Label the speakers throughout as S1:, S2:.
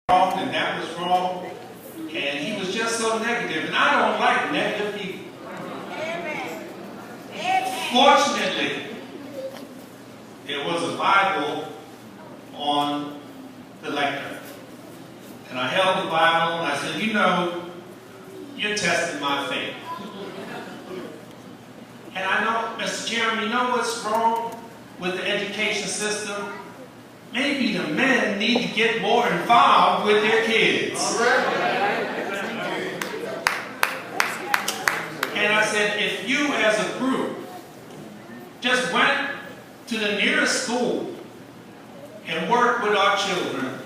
S1: wrong and that was wrong, and he was just so negative, and I don't like negative people. Fortunately, there was a Bible on the lectern, and I held the Bible and I said, you know, you're testing my faith. And I know, Mr. Jeremy, you know what's wrong with the education system? Maybe the men need to get more involved with their kids. And I said, if you as a group just went to the nearest school and worked with our children,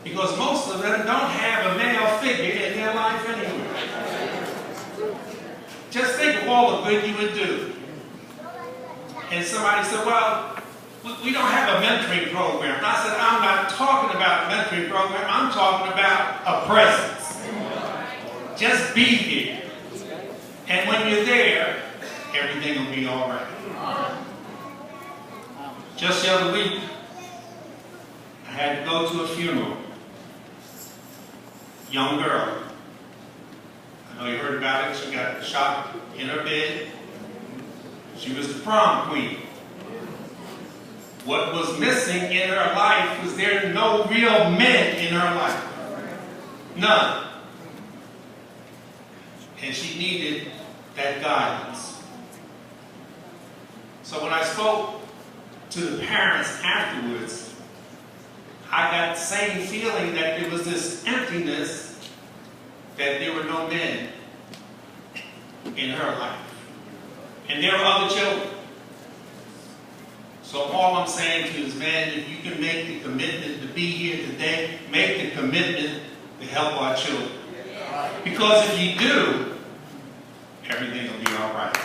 S1: because most of them don't have a male figure in their life anyway. Just think of all the good you would do. And somebody said, well, we don't have a mentoring program. And I said, I'm not talking about a mentoring program. I'm talking about a presence. Just be here. And when you're there, everything will be all right. Just the other week, I had to go to a funeral. Young girl. I know you heard about it. She got shot in her bed. She was the prom queen. What was missing in her life was there were no real men in her life. None. And she needed that guidance. So when I spoke to the parents afterwards, I got the same feeling that there was this emptiness, that there were no men in her life. And there were other children. So all I'm saying to you is, man, if you can make the commitment to be here today, make the commitment to help our children. Because if you do, everything will be all right.